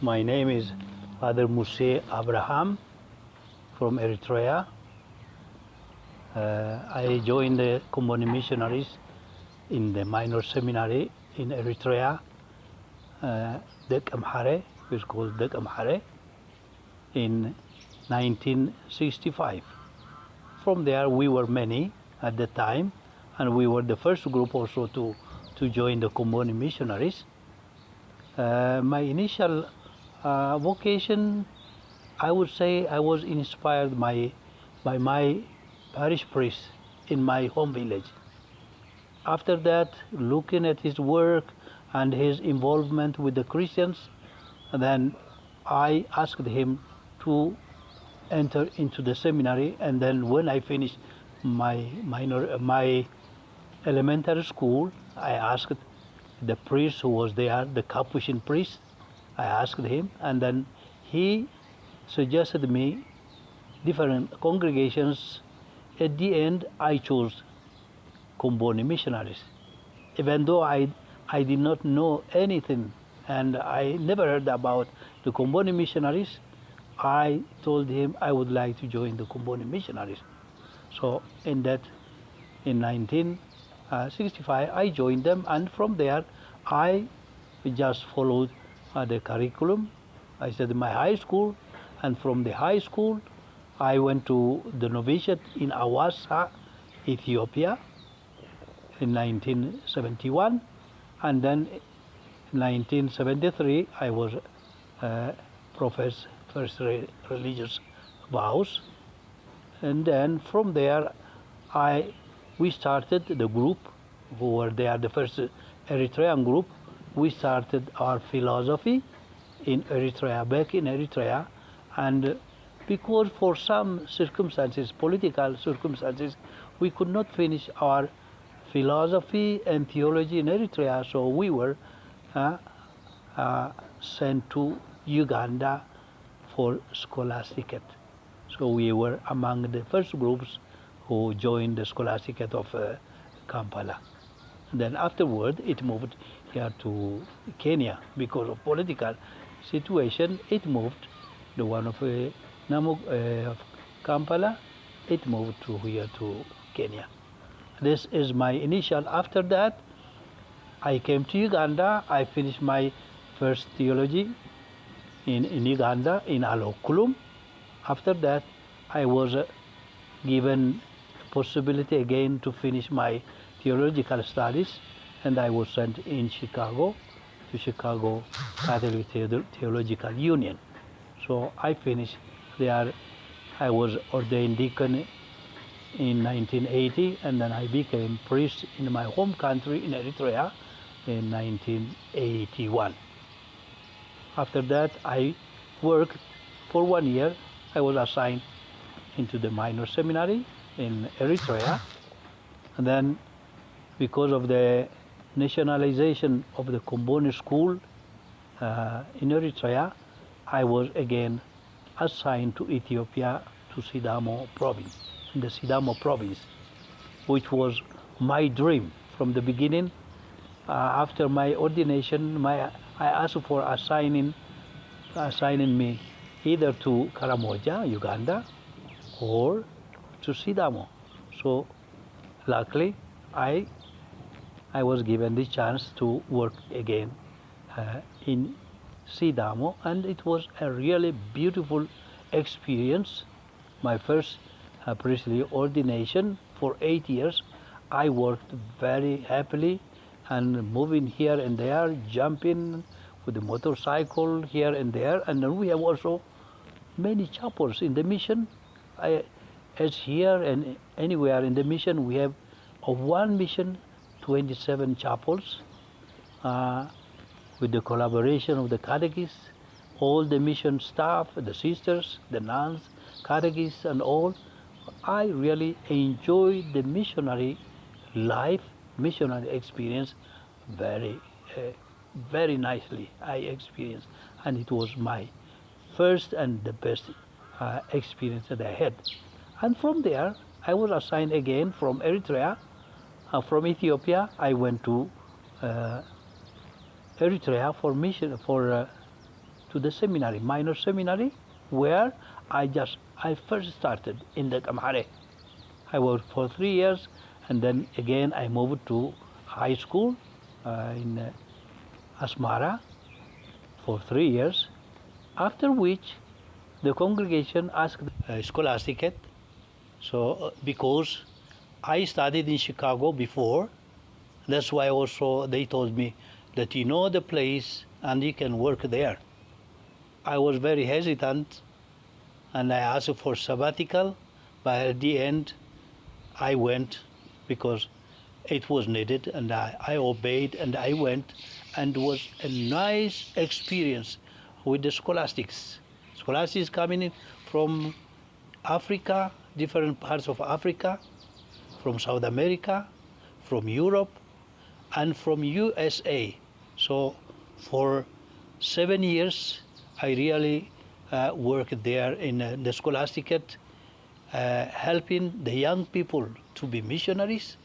My name is Father Musee Abraham from Eritrea. I joined the Comboni Missionaries in the minor seminary in Eritrea, Dek Amhare, which is called Dek Amhare, in 1965. From there, we were many at the time, and we were the first group also to join the Comboni Missionaries. My initial vocation, I would say I was inspired by my parish priest in my home village. After that, looking at his work and his involvement with the Christians, then I asked him to enter into the seminary, and then when I finished my elementary school, I asked the priest who was there, the Capuchin priest, I asked him, and then he suggested me different congregations. At the end, I chose Comboni Missionaries. Even though I did not know anything and I never heard about the Comboni Missionaries, I told him I would like to join the Comboni Missionaries. So in 1965, I joined them, and from there I just followed the curriculum. I said my high school, and from the high school I went to the novitiate in Awassa, Ethiopia in 1971, and then in 1973 I was professed first religious vows, and then from there we started the group who were there, the first Eritrean group. We started our philosophy in Eritrea, back in Eritrea, and because for some circumstances, political circumstances, we could not finish our philosophy and theology in Eritrea, so we were sent to Uganda for scholasticate. So we were among the first groups who joined the scholasticate of Kampala. And then afterward, it moved here to Kenya because of political situation. It moved, the one of Kampala, it moved to here to Kenya. This is my initial. After that, I came to Uganda. I finished my first theology in Uganda, in Alokulum. After that, I was given possibility again to finish my theological studies, and I was sent in Chicago to Chicago Catholic Theological Union. So I finished there. I was ordained deacon in 1980, and then I became priest in my home country in Eritrea in 1981. After that, I worked for 1 year. I was assigned into the minor seminary in Eritrea, and then because of the nationalization of the Comboni school in Eritrea, I was again assigned to Ethiopia, to Sidamo province, in the Sidamo province, which was my dream from the beginning. After my ordination, I asked for assigning me either to Karamoja, Uganda, or to Sidamo. So luckily, I was given the chance to work again in Sidamo, and it was a really beautiful experience. My first priestly ordination for 8 years. I worked very happily and moving here and there, jumping with the motorcycle here and there, and then we have also many chapels in the mission. As here and anywhere in the mission, we have of one mission 27 chapels with the collaboration of the catechists, all the mission staff, the sisters, the nuns, catechists, and all. I really enjoyed the missionary life, missionary experience very, very nicely. I experienced, and it was my first and the best experience that I had. And from there, I was assigned again from Eritrea. From Ethiopia, I went to Eritrea for mission, for to the seminary, minor seminary, where I first started in the Amharic. I worked for 3 years, and then again I moved to high school in Asmara for 3 years, after which the congregation asked a scholasticate. So because I studied in Chicago before, that's why also they told me that you know the place and you can work there. I was very hesitant and I asked for sabbatical, but at the end I went because it was needed, and I obeyed and I went, and it was a nice experience with the scholastics. Scholastics coming in from Africa, different parts of Africa, from South America, from Europe, and from USA. So for 7 years, I really worked there in the scholasticate, helping the young people to be missionaries,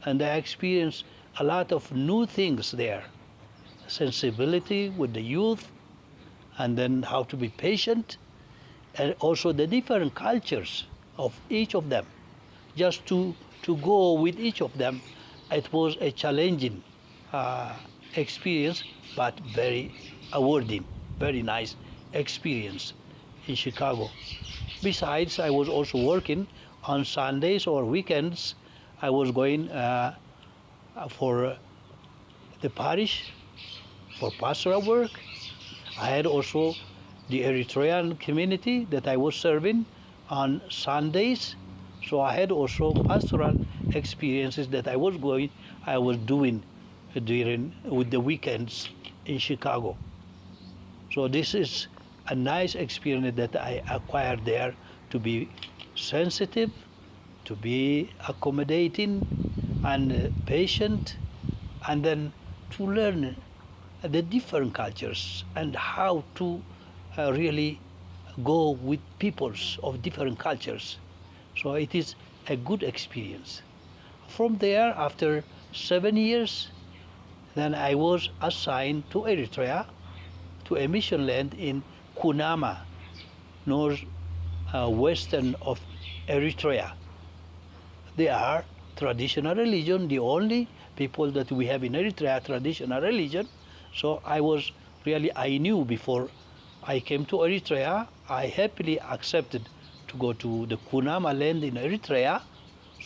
and I experienced a lot of new things there. Sensibility with the youth, and then how to be patient, and also the different cultures of each of them. Just to go with each of them, it was a challenging experience, but very rewarding, very nice experience in Chicago. Besides, I was also working on Sundays or weekends. I was going for the parish for pastoral work. I had also the Eritrean community that I was serving on Sundays. So I had also pastoral experiences that I was doing during with the weekends in Chicago. So this is a nice experience that I acquired there, to be sensitive, to be accommodating and patient, and then to learn the different cultures and how to really go with peoples of different cultures. So it is a good experience. From there, after 7 years, then I was assigned to Eritrea, to a mission land in Kunama, north western of Eritrea. They are traditional religion, the only people that we have in Eritrea, traditional religion. So I knew before I came to Eritrea, I happily accepted to go to the Kunama land in Eritrea.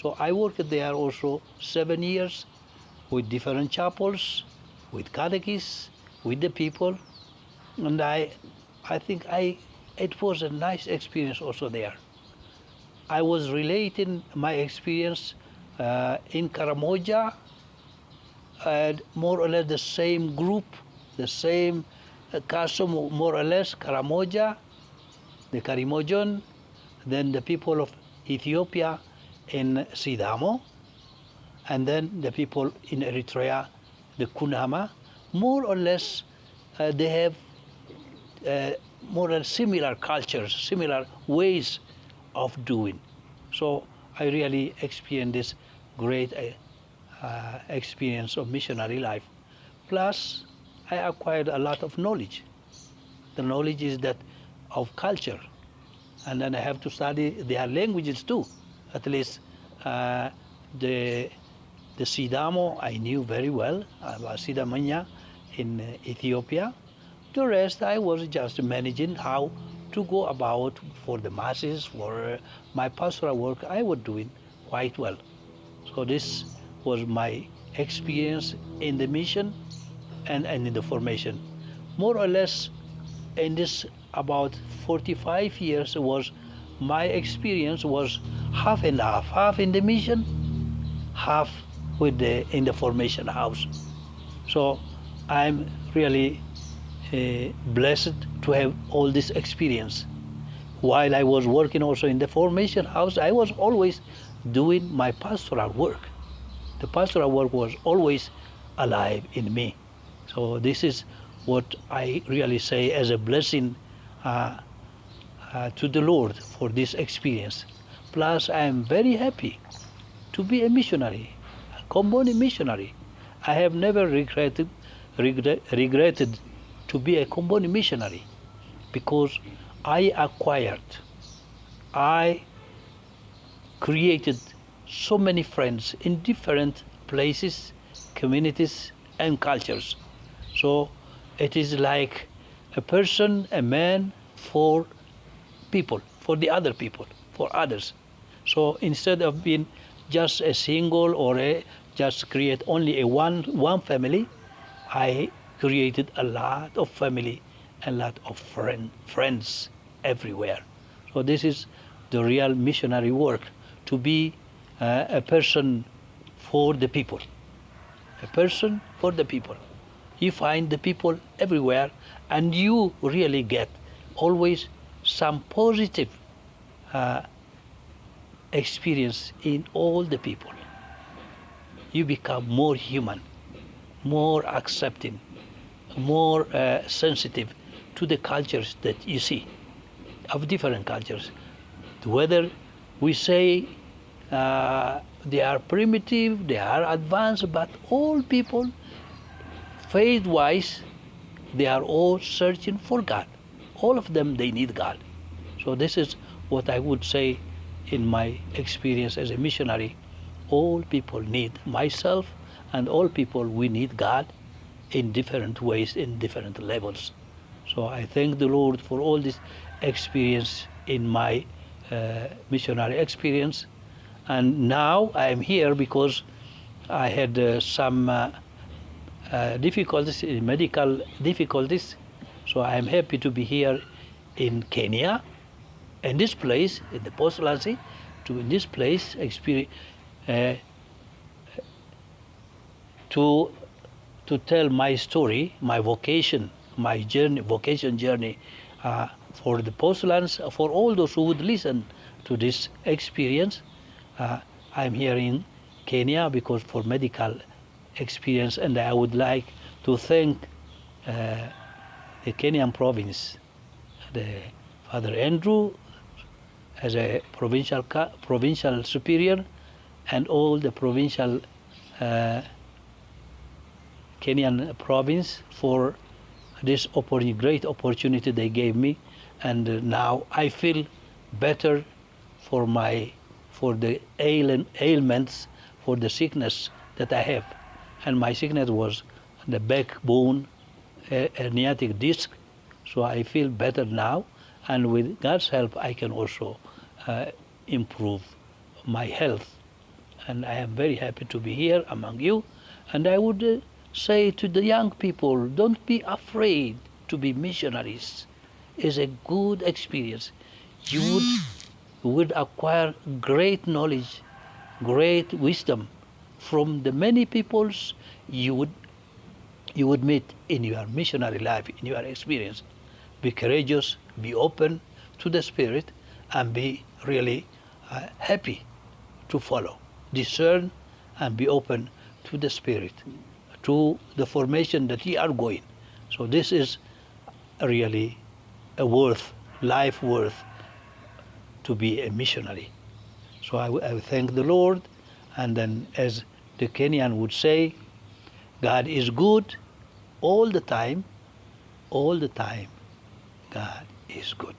So I worked there also 7 years with different chapels, with catechists, with the people. And I think it was a nice experience also there. I was relating my experience in Karamoja, more or less the same group, the same custom, more or less, Karamoja, the Karimojon, then the people of Ethiopia in Sidamo, and then the people in Eritrea, the Kunama. More or less, they have more or less similar cultures, similar ways of doing. So I really experienced this great experience of missionary life. Plus, I acquired a lot of knowledge. The knowledge is that of culture, and then I have to study their languages too. At least the Sidamo I knew very well, Sidamanya in Ethiopia. The rest I was just managing how to go about for the masses, for my pastoral work I was doing quite well. So this was my experience in the mission and in the formation. More or less in this about 45 years was my experience was half and half in the mission, half in the formation house. So I'm really blessed to have all this experience. While I was working also in the formation house, I was always doing my pastoral work. The pastoral work was always alive in me. So this is what I really say as a blessing to the Lord for this experience. Plus, I am very happy to be a missionary, a Comboni missionary. I have never regretted to be a Comboni missionary, because I created so many friends in different places, communities, and cultures. So it is like a person, a man for people, for the other people, for others. So instead of being just a single or just create only a one family, I created a lot of family, a lot of friends everywhere. So this is the real missionary work, to be a person for the people. A person for the people. You find the people everywhere, and you really get always some positive experience in all the people. You become more human, more accepting, more sensitive to the cultures that you see, of different cultures. Whether we say they are primitive, they are advanced, but all people, faith-wise, they are all searching for God. All of them, they need God. So this is what I would say in my experience as a missionary. All people need myself, and all people, we need God in different ways, in different levels. So I thank the Lord for all this experience in my missionary experience. And now I am here because I had some difficulties, medical difficulties. So I am happy to be here in Kenya, in this place, in the postulancy, in this place, experience, to tell my story, my vocation, my journey, vocation journey, for the postulants, for all those who would listen to this experience. I'm here in Kenya because for medical experience, and I would like to thank the Kenyan province, the Father Andrew as a provincial superior, and all the provincial Kenyan province for this great opportunity they gave me, and now I feel better for the ailments, for the sickness that I have, and my sickness was the backbone herniatic disc, so I feel better now, and with God's help I can also improve my health, and I am very happy to be here among you, and I would say to the young people, don't be afraid to be missionaries. It's a good experience. You would acquire great knowledge, great wisdom from the many peoples you would meet in your missionary life, in your experience. Be courageous, be open to the Spirit, and be really happy to follow. Discern and be open to the Spirit, to the formation that ye are going. So this is really life worth to be a missionary. So I thank the Lord, and then as the Kenyan would say, God is good all the time, God is good.